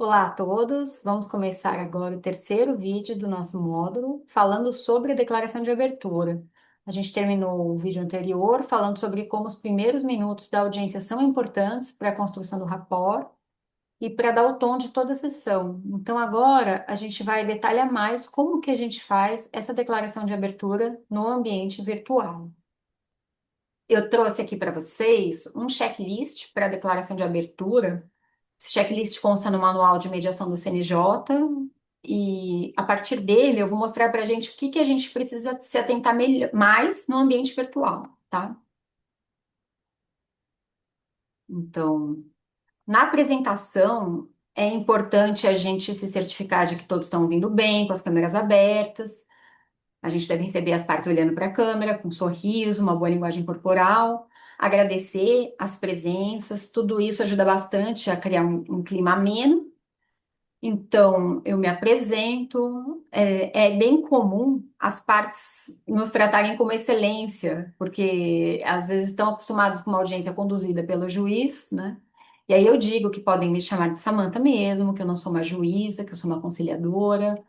Olá a todos, vamos começar agora o terceiro vídeo do nosso módulo, falando sobre a declaração de abertura. A gente terminou o vídeo anterior falando sobre como os primeiros minutos da audiência são importantes para a construção do rapport e para dar o tom de toda a sessão. Então agora a gente vai detalhar mais como que a gente faz essa declaração de abertura no ambiente virtual. Eu trouxe aqui para vocês um checklist para a declaração de abertura. Esse checklist consta no manual de mediação do CNJ e a partir dele eu vou mostrar para a gente o que que a gente precisa se atentar mais no ambiente virtual, tá? Então, na apresentação é importante a gente se certificar de que todos estão ouvindo bem, com as câmeras abertas. A gente deve receber as partes olhando para a câmera, com um sorriso, uma boa linguagem corporal, agradecer as presenças, tudo isso ajuda bastante a criar um clima ameno. Então, eu me apresento. É bem comum as partes nos tratarem como excelência, porque às vezes estão acostumados com uma audiência conduzida pelo juiz, né? E aí eu digo que podem me chamar de Samantha mesmo, que eu não sou uma juíza, que eu sou uma conciliadora.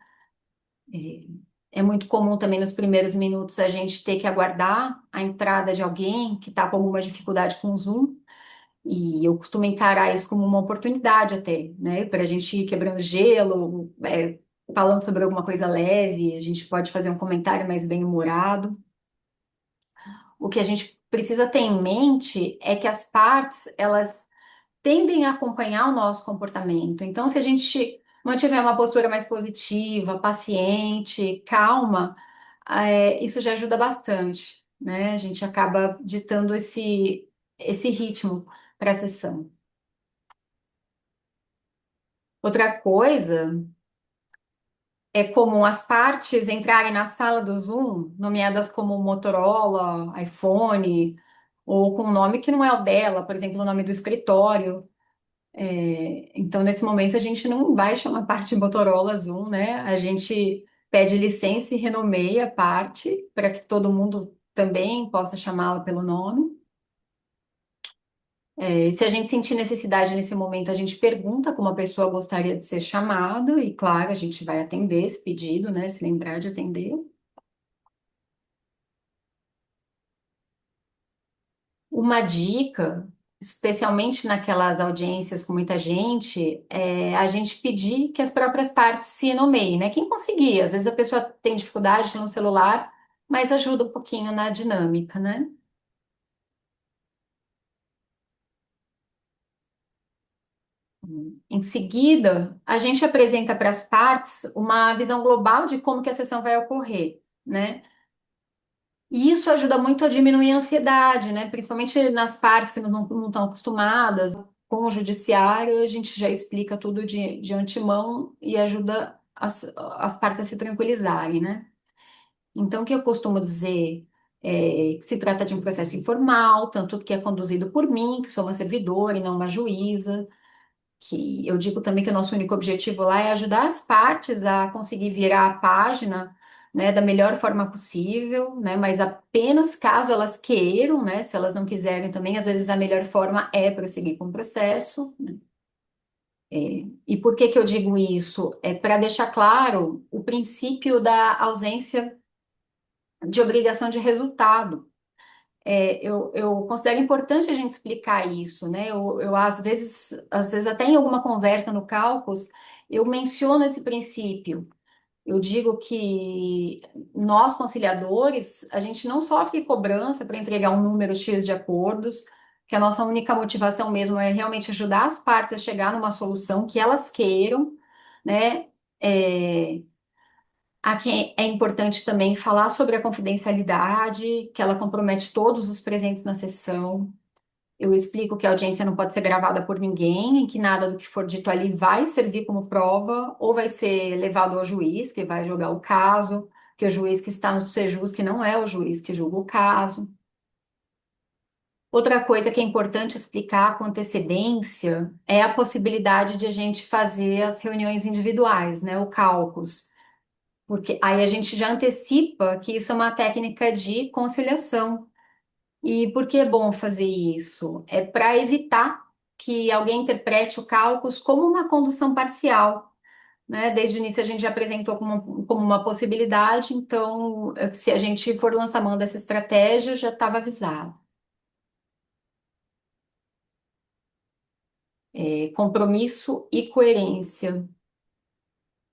É muito comum também nos primeiros minutos a gente ter que aguardar a entrada de alguém que está com alguma dificuldade com o Zoom. E eu costumo encarar isso como uma oportunidade até, né? Para a gente ir quebrando gelo, falando sobre alguma coisa leve, a gente pode fazer um comentário mais bem-humorado. O que a gente precisa ter em mente é que as partes, elas tendem a acompanhar o nosso comportamento. Então, se a gente mantiver uma postura mais positiva, paciente, calma, isso já ajuda bastante, né? A gente acaba ditando esse ritmo para a sessão. Outra coisa é comum as partes entrarem na sala do Zoom, nomeadas como Motorola, iPhone, ou com um nome que não é o dela, por exemplo, o nome do escritório. Então, nesse momento, a gente não vai chamar a parte Motorola Zoom, né? A gente pede licença e renomeia a parte para que todo mundo também possa chamá-la pelo nome. Se a gente sentir necessidade nesse momento, a gente pergunta como a pessoa gostaria de ser chamada, e claro, a gente vai atender esse pedido, né? Se lembrar de atender. Uma dica, especialmente naquelas audiências com muita gente, é a gente pedir que as próprias partes se nomeiem, né? Quem conseguir, às vezes a pessoa tem dificuldade no celular, mas ajuda um pouquinho na dinâmica, né? Em seguida, a gente apresenta para as partes uma visão global de como que a sessão vai ocorrer, né? E isso ajuda muito a diminuir a ansiedade, né? Principalmente nas partes que não estão acostumadas. Com o judiciário, a gente já explica tudo de antemão e ajuda as partes a se tranquilizarem, né? Então, o que eu costumo dizer é que se trata de um processo informal, tanto que é conduzido por mim, que sou uma servidora e não uma juíza, que eu digo também que o nosso único objetivo lá é ajudar as partes a conseguir virar a página, né, da melhor forma possível, né, mas apenas caso elas queiram, né, se elas não quiserem também, às vezes a melhor forma é prosseguir com o processo, né. E por que que eu digo isso? É para deixar claro o princípio da ausência de obrigação de resultado. Eu considero importante a gente explicar isso, né? Às vezes até em alguma conversa no Caucus, eu menciono esse princípio. Eu digo que nós, conciliadores, a gente não sofre cobrança para entregar um número X de acordos, que a nossa única motivação mesmo é realmente ajudar as partes a chegar numa solução que elas queiram, né? É, Aqui é importante também falar sobre a confidencialidade, que ela compromete todos os presentes na sessão. Eu explico que a audiência não pode ser gravada por ninguém, e que nada do que for dito ali vai servir como prova, ou vai ser levado ao juiz, que vai julgar o caso, que o juiz que está no sejus, que não é o juiz que julga o caso. Outra coisa que é importante explicar com antecedência é a possibilidade de a gente fazer as reuniões individuais, né, o caucus. Porque aí a gente já antecipa que isso é uma técnica de conciliação. E por que é bom fazer isso? É para evitar que alguém interprete o caucus como uma condução parcial, né? Desde o início a gente já apresentou como uma possibilidade, então, se a gente for lançar mão dessa estratégia, já estava avisado. Compromisso e coerência.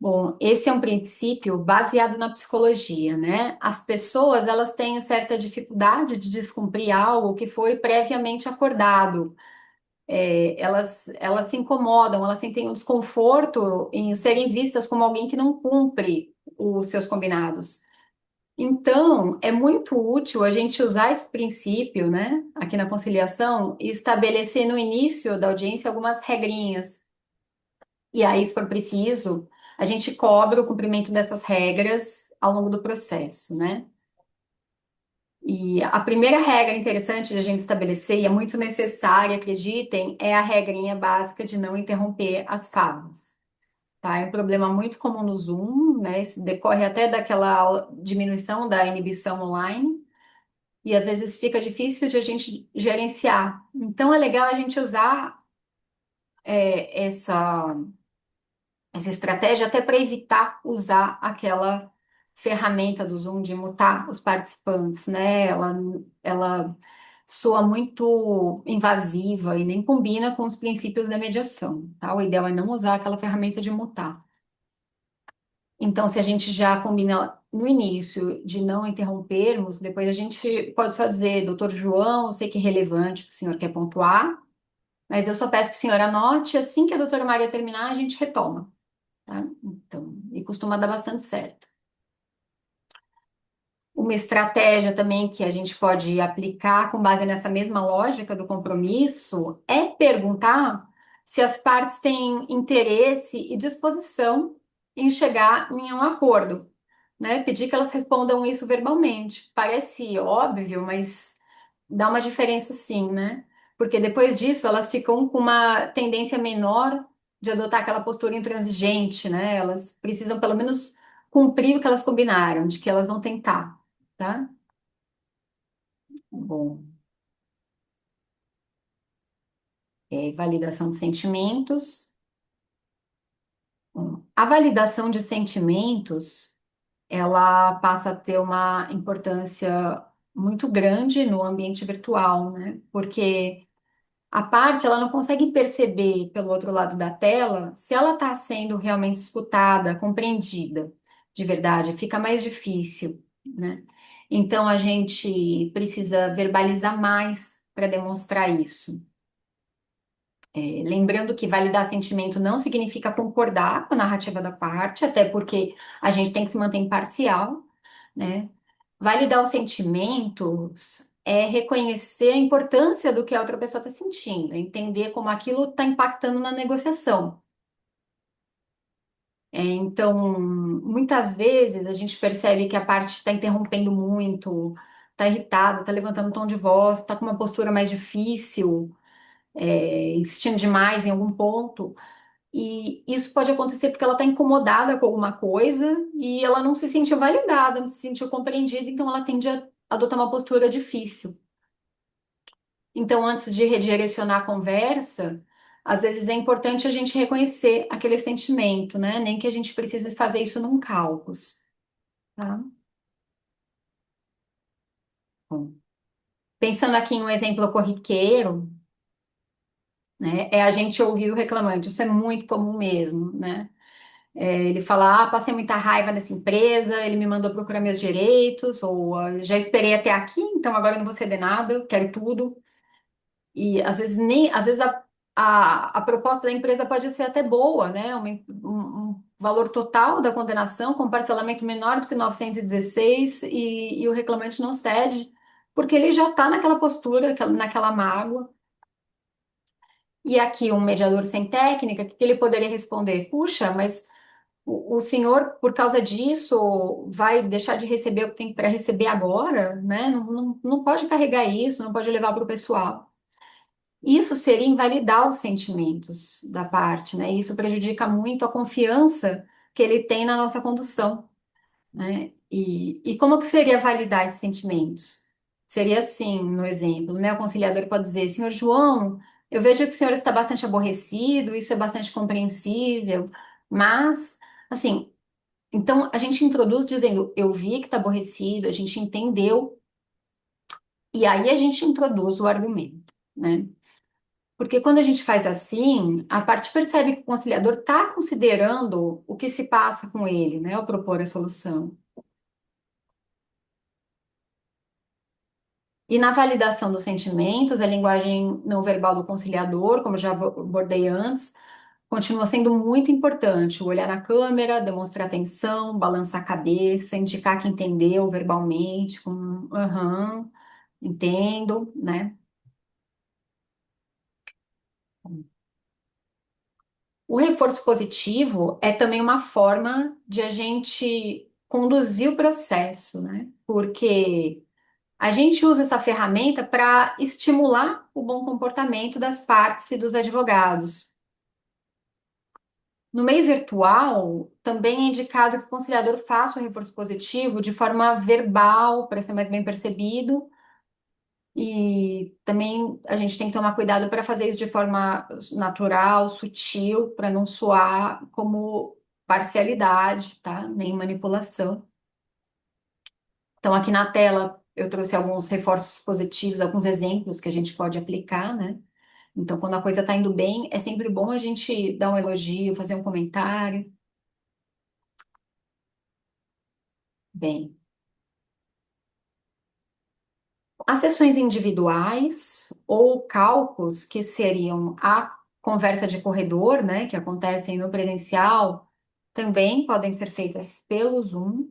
Bom, esse é um princípio baseado na psicologia, né? As pessoas, elas têm certa dificuldade de descumprir algo que foi previamente acordado. Elas se incomodam, elas sentem um desconforto em serem vistas como alguém que não cumpre os seus combinados. Então, é muito útil a gente usar esse princípio, né, aqui na conciliação, e estabelecer no início da audiência algumas regrinhas. E aí, se for preciso, a gente cobra o cumprimento dessas regras ao longo do processo, né? E a primeira regra interessante de a gente estabelecer, e é muito necessária, acreditem, é a regrinha básica de não interromper as falas. Tá? É um problema muito comum no Zoom, né? Isso decorre até daquela diminuição da inibição online, e às vezes fica difícil de a gente gerenciar. Então é legal a gente usar essa estratégia até para evitar usar aquela ferramenta do Zoom de mutar os participantes, né? Ela soa muito invasiva e nem combina com os princípios da mediação, tá? O ideal é não usar aquela ferramenta de mutar. Então, se a gente já combina no início de não interrompermos, depois a gente pode só dizer, doutor João, eu sei que é relevante, que o senhor quer pontuar, mas eu só peço que o senhor anote, assim que a doutora Maria terminar, a gente retoma, tá? Então, e costuma dar bastante certo. Uma estratégia também que a gente pode aplicar com base nessa mesma lógica do compromisso é perguntar se as partes têm interesse e disposição em chegar em um acordo, né? Pedir que elas respondam isso verbalmente. Parece óbvio, mas dá uma diferença sim, né? Porque depois disso elas ficam com uma tendência menor de adotar aquela postura intransigente, né? Elas precisam pelo menos cumprir o que elas combinaram, de que elas vão tentar, tá? Bom, validação de sentimentos. Bom, a validação de sentimentos, ela passa a ter uma importância muito grande no ambiente virtual, né? Porque a parte, ela não consegue perceber pelo outro lado da tela se ela está sendo realmente escutada, compreendida de verdade, fica mais difícil, né? Então a gente precisa verbalizar mais para demonstrar isso. Lembrando que validar sentimento não significa concordar com a narrativa da parte, até porque a gente tem que se manter imparcial, né? Validar os sentimentos é reconhecer a importância do que a outra pessoa está sentindo, é entender como aquilo está impactando na negociação. Então, muitas vezes a gente percebe que a parte está interrompendo muito, está irritada, está levantando o tom de voz, está com uma postura mais difícil, insistindo demais em algum ponto. E isso pode acontecer porque ela está incomodada com alguma coisa e ela não se sentiu validada, não se sentiu compreendida, então ela tende a adotar uma postura difícil. Então, antes de redirecionar a conversa, às vezes é importante a gente reconhecer aquele sentimento, né? Nem que a gente precise fazer isso num caos, tá? Bom, pensando aqui em um exemplo corriqueiro, né? É a gente ouvir o reclamante, isso é muito comum mesmo, né? Ele fala, passei muita raiva nessa empresa, ele me mandou procurar meus direitos, ou já esperei até aqui, então agora eu não vou ceder nada, eu quero tudo. E às vezes nem, às vezes a proposta da empresa pode ser até boa, né? Um valor total da condenação com parcelamento menor do que 916 e o reclamante não cede, porque ele já está naquela postura, naquela mágoa. E aqui um mediador sem técnica, o que ele poderia responder? Puxa, mas o senhor, por causa disso, vai deixar de receber o que tem para receber agora, né? Não pode carregar isso, não pode levar para o pessoal. Isso seria invalidar os sentimentos da parte, né? Isso prejudica muito a confiança que ele tem na nossa condução, né? E como que seria validar esses sentimentos? Seria assim, no exemplo, né? O conciliador pode dizer, senhor João, Eu vejo que o senhor está bastante aborrecido, isso é bastante compreensível, mas, assim, então a gente introduz dizendo, eu vi que está aborrecido, a gente entendeu, e aí a gente introduz o argumento, né? Porque quando a gente faz assim, a parte percebe que o conciliador está considerando o que se passa com ele, né, ao propor a solução. E na validação dos sentimentos, a linguagem não verbal do conciliador, como eu já abordei antes, continua sendo muito importante. O olhar na câmera, demonstrar atenção, balançar a cabeça, indicar que entendeu verbalmente, com aham, entendo, né? O reforço positivo é também uma forma de a gente conduzir o processo, né? Porque a gente usa essa ferramenta para estimular o bom comportamento das partes e dos advogados. No meio virtual, também é indicado que o conciliador faça o reforço positivo de forma verbal, para ser mais bem percebido, e também a gente tem que tomar cuidado para fazer isso de forma natural, sutil, para não soar como parcialidade, tá? Nem manipulação. Então, aqui na tela eu trouxe alguns reforços positivos, alguns exemplos que a gente pode aplicar, né? Então, quando a coisa está indo bem, é sempre bom a gente dar um elogio, fazer um comentário. Bem, as sessões individuais ou cálculos, que seriam a conversa de corredor, né, que acontecem no presencial, também podem ser feitas pelo Zoom.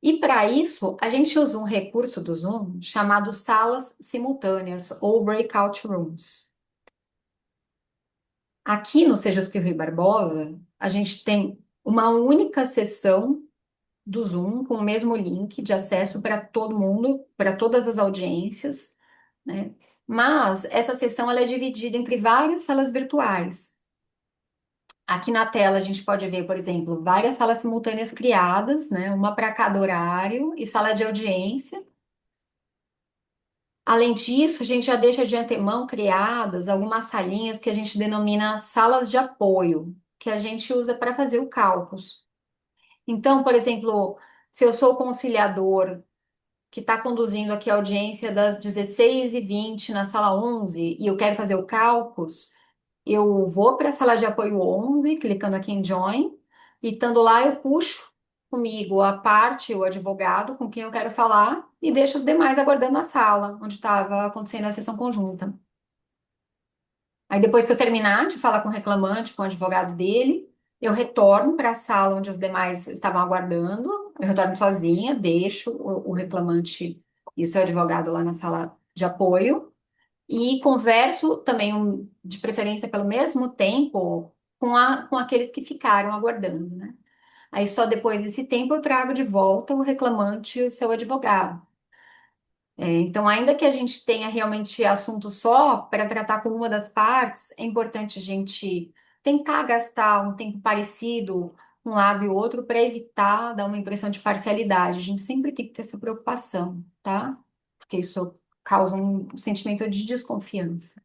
E para isso, a gente usa um recurso do Zoom chamado salas simultâneas ou breakout rooms. Aqui no Sejusc Rui Barbosa, a gente tem uma única sessão do Zoom com o mesmo link de acesso para todo mundo, para todas as audiências, né? Mas essa sessão ela é dividida entre várias salas virtuais. Aqui na tela a gente pode ver, por exemplo, várias salas simultâneas criadas, né? Uma para cada horário e sala de audiência. Além disso, a gente já deixa de antemão criadas algumas salinhas que a gente denomina salas de apoio, que a gente usa para fazer o cálculo. Então, por exemplo, se eu sou conciliador que está conduzindo aqui a audiência das 16h20 na sala 11 e eu quero fazer o cálculos, eu vou para a sala de apoio 11, clicando aqui em Join, e estando lá eu puxo comigo a parte, o advogado com quem eu quero falar e deixo os demais aguardando na sala, onde estava acontecendo a sessão conjunta. Aí depois que eu terminar de falar com o reclamante, com o advogado dele, eu retorno para a sala onde os demais estavam aguardando. Eu retorno sozinha, deixo o reclamante e o seu advogado lá na sala de apoio e converso também, de preferência pelo mesmo tempo, com aqueles que ficaram aguardando, né? Aí só depois desse tempo eu trago de volta o reclamante e o seu advogado. Então, ainda que a gente tenha realmente assunto só para tratar com uma das partes, é importante a gente tentar gastar um tempo parecido um lado e o outro para evitar dar uma impressão de parcialidade. A gente sempre tem que ter essa preocupação, tá? Porque isso causa um sentimento de desconfiança.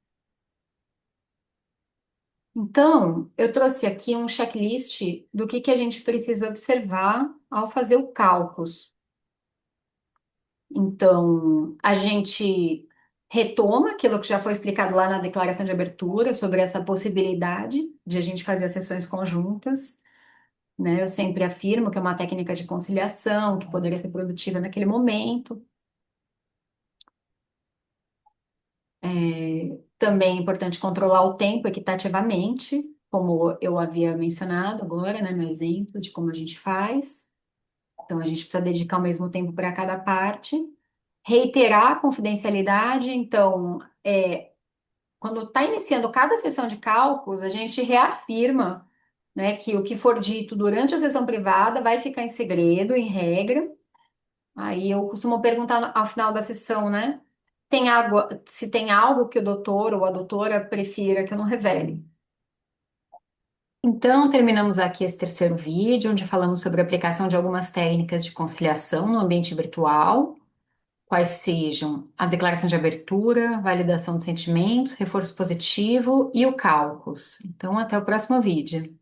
Então, eu trouxe aqui um checklist do que a gente precisa observar ao fazer o cálculo. Então, a gente retoma aquilo que já foi explicado lá na declaração de abertura sobre essa possibilidade de a gente fazer as sessões conjuntas, né? Eu sempre afirmo que é uma técnica de conciliação que poderia ser produtiva naquele momento. Também é importante controlar o tempo equitativamente, como eu havia mencionado agora, né, no exemplo de como a gente faz. Então, a gente precisa dedicar o mesmo tempo para cada parte. Reiterar a confidencialidade, então, quando está iniciando cada sessão de cálculos, a gente reafirma, né, que o que for dito durante a sessão privada vai ficar em segredo, em regra. Aí eu costumo perguntar ao final da sessão, né, se tem algo que o doutor ou a doutora prefira que eu não revele. Então, terminamos aqui esse terceiro vídeo, onde falamos sobre a aplicação de algumas técnicas de conciliação no ambiente virtual. quais sejam a declaração de abertura, validação dos sentimentos, reforço positivo e o cálculo. Então, até o próximo vídeo.